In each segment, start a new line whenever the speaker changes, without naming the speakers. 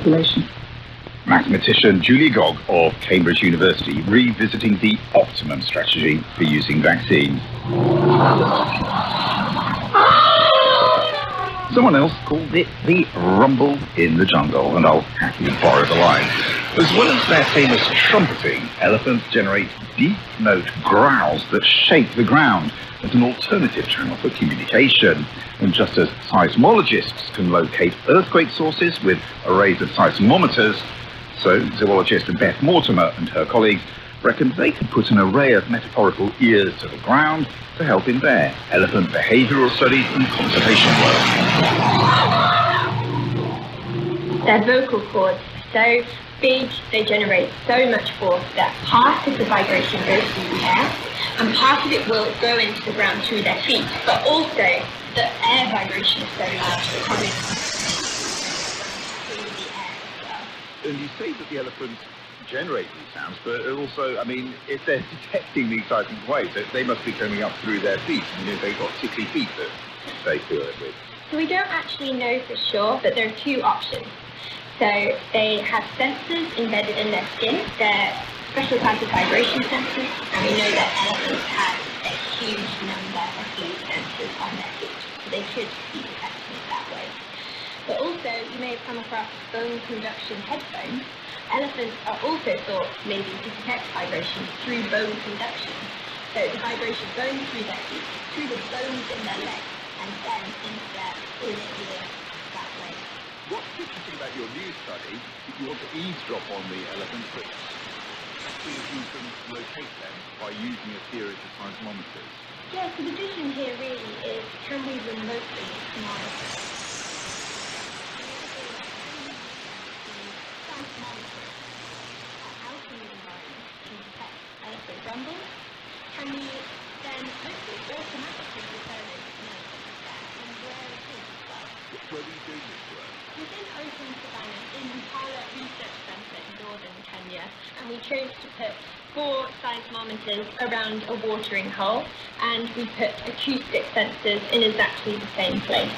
population.
Mathematician Julie Gogg of Cambridge University revisiting the optimum strategy for using vaccines. Someone else called it the rumble in the jungle, and I'll happily borrow the line. As well as their famous trumpeting, elephants generate deep note growls that shake the ground as an alternative channel for communication. And just as seismologists can locate earthquake sources with arrays of seismometers, so zoologist Beth Mortimer and her colleagues reckon they could put an array of metaphorical ears to the ground to help in their elephant behavioural studies and conservation work.
Their vocal cords are so big, they generate so much force that part of the vibration goes through the air and part of it will go into the ground through their feet, but also the air vibration is so loud that it comes through the air as well.
And you say that the elephants generate these sounds, but also, I mean, if they're detecting these seismic waves, they must be coming up through their feet. I mean, if they've got tickly feet that they feel it with.
So we don't actually know for sure, but there are two options. So they have sensors embedded in their skin. They're special types of vibration sensors, and we know that elephants have a huge number of these sensors on their feet, so they could be detecting it that way. But also, you may have come across bone conduction headphones. Elephants are also thought maybe to detect vibration through bone conduction. So the vibration going through their feet, through the bones in their legs, and then into their inner ear that way.
What's interesting about your new study, you want to eavesdrop on the elephants, but actually you can locate them by using a series of seismometers.
Yeah, so the vision here really is, can we remotely monitor? Seismometers out in the environment can detect elephant rumble. Can we then hopefully automatically determine and where it is as well?
Where are you doing this work?
Within open savanna in Impala Research Centre in northern Kenya, and we chose to put 4 seismometers around a watering hole, and we put acoustic sensors in exactly the same place.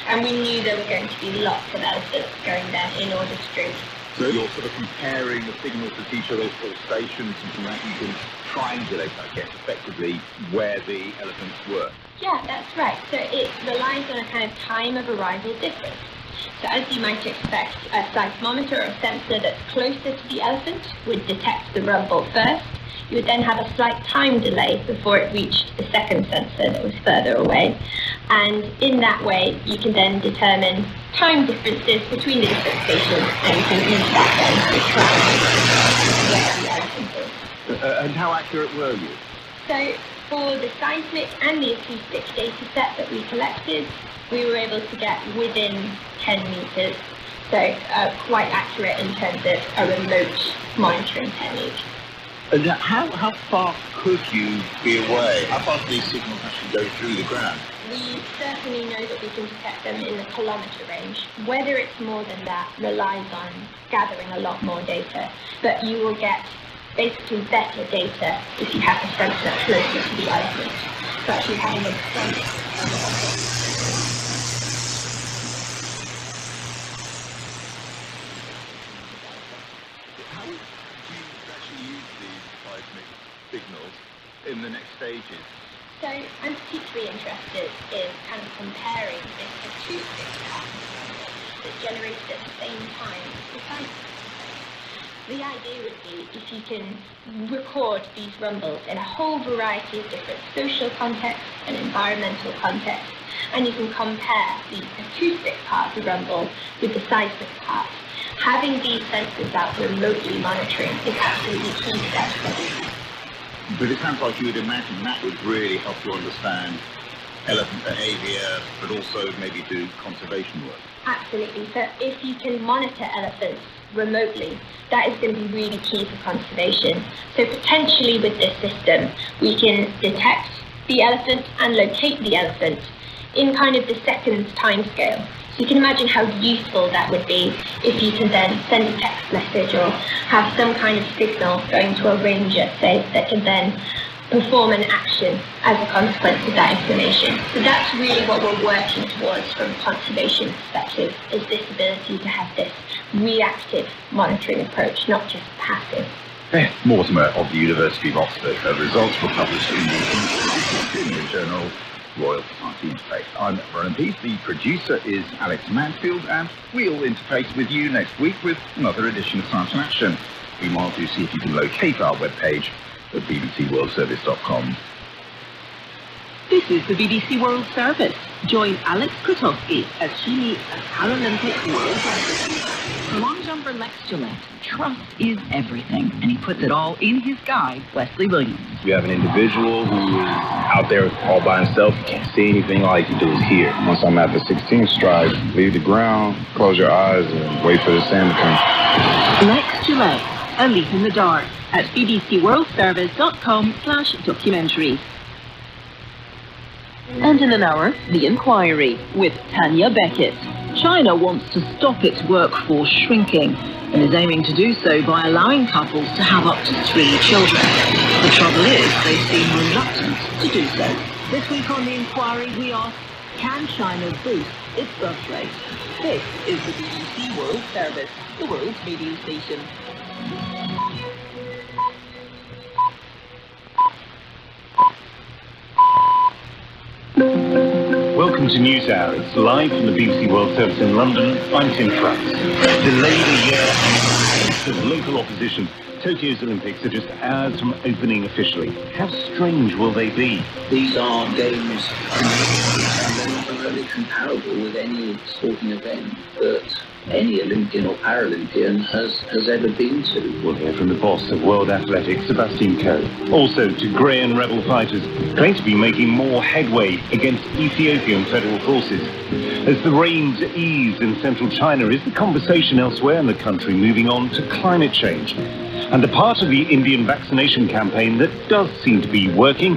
And we knew there were going to be lots of elephants going there in order to drink.
So you're sort of comparing the signals to each other's sort of stations, and from that you can triangulate, I guess, effectively where the elephants were.
Yeah, that's right. So it relies on a kind of time of arrival difference. So as you might expect, a seismometer or a sensor that's closer to the elephant would detect the rumble first. You would then have a slight time delay before it reached the second sensor that was further away. And in that way, you can then determine time differences between the different stations, and you can use that then to track where the elephant is.
And how accurate were you?
So for the seismic and the acoustic data set that we collected, we were able to get within 10 meters, so quite accurate in terms of a remote monitoring technique.
And how far could you be away? How far do these signals actually go through the ground?
We certainly know that we can detect them in the kilometre range. Whether it's more than that relies on gathering a lot more data, but you will get basically better data if you have a sensor closer to the elephant. So actually having a sensor.
Signals in the next stages?
So I'm particularly interested in kind of comparing this acoustic pattern that's generated at the same time as the seismic. The idea would be if you can record these rumbles in a whole variety of different social contexts and environmental contexts, and you can compare the acoustic part of the rumble with the seismic part. Having these sensors out remotely monitoring is absolutely key to that study.
But it sounds like you would imagine that would really help you understand elephant behaviour, but also maybe do conservation work.
Absolutely. So if you can monitor elephants remotely, that is going to be really key for conservation. So potentially with this system, we can detect the elephant and locate the elephant in kind of the seconds timescale. So you can imagine how useful that would be if you can then send a text message or have some kind of signal going to a ranger, say, that can then perform an action as a consequence of that information. So that's really what we're working towards from a conservation perspective, is this ability to have this reactive monitoring approach, not just passive.
Beth Mortimer of the University of Oxford. Her results were published in the journal Royal Society Interface. I'm Ronan Peace. The producer is Alex Mansfield, and we'll interface with you next week with another edition of Science in Action. Meanwhile, do see if you can locate our webpage at bbcworldservice.com.
This is the BBC World Service. Join Alex Krutowski as she meets a Paralympic world record.
Long jumper Lex Gillette. Trust is everything, and he puts it all in his guide, Wesley Williams.
You have an individual who is out there all by himself. You can't see anything. All you can do is hear.
Once I'm at the 16th stride, leave the ground, close your eyes, and wait for the sand to come.
Lex Gillette, A Leap in the Dark, at bbcworldservice.com/documentaries. And in an hour, The Inquiry with Tanya Beckett. China wants to stop its workforce shrinking and is aiming to do so by allowing couples to have up to 3 children. The trouble is, they seem reluctant to do so. This week on The Inquiry, we ask, can China boost its birth rate? This is the BBC World Service, the world's radio station.
Welcome to News Hour. It's live from the BBC World Service in London. I'm Tim Truss. Delayed a year of local opposition, Tokyo's Olympics are just hours from opening officially. How strange will they be?
These are games and they're not really comparable with any sporting event that any Olympian or Paralympian has ever been to.
We'll hear from the boss of World Athletics, Sebastian Coe. Also to grey and rebel fighters, claim to be making more headway against Ethiopian federal forces. As the rains ease in central China, is the conversation elsewhere in the country moving on to climate change? And a part of the Indian vaccination campaign that does seem to be working,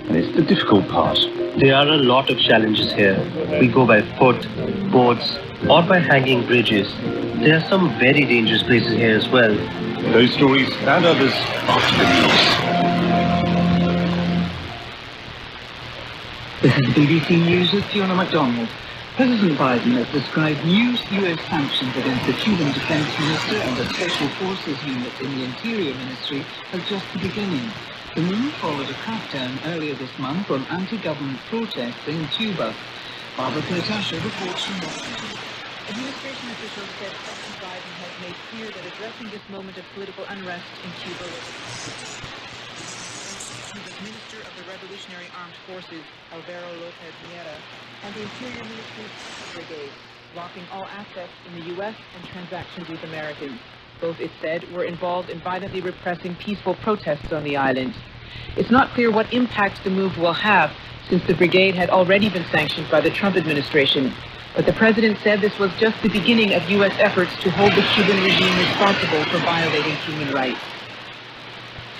and it's the difficult part.
There are a lot of challenges here. We go by foot, boats, or by hanging bridges. There are some very dangerous places here as well.
Those stories and others after the news.
This is BBC News with Fiona MacDonald. President Biden has described new U.S. sanctions against the Cuban defense minister and the special forces unit in the Interior Ministry as just the beginning. The move followed a crackdown earlier this month on anti-government protests in Cuba. Barbara Kurtasha reports from Washington.
Administration officials said President Biden has made clear that addressing this moment of political unrest in Cuba Cuba's Minister of the Revolutionary Armed Forces, Alvaro Lopez Miera, and the Interior Ministry's brigade, blocking all access in the U.S. and transactions with Americans. Both, it said, were involved in violently repressing peaceful protests on the island. It's not clear what impact the move will have, since the brigade had already been sanctioned by the Trump administration. But the president said this was just the beginning of U.S. efforts to hold the Cuban regime responsible for violating human rights.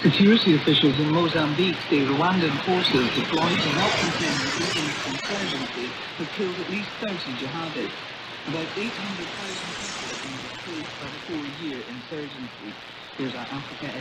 Security officials in Mozambique say Rwandan forces deployed to help contain the region's insurgency have killed at least 30 jihadists. About 800,000 people have been displaced by the 4-year insurgency. Here's our Africa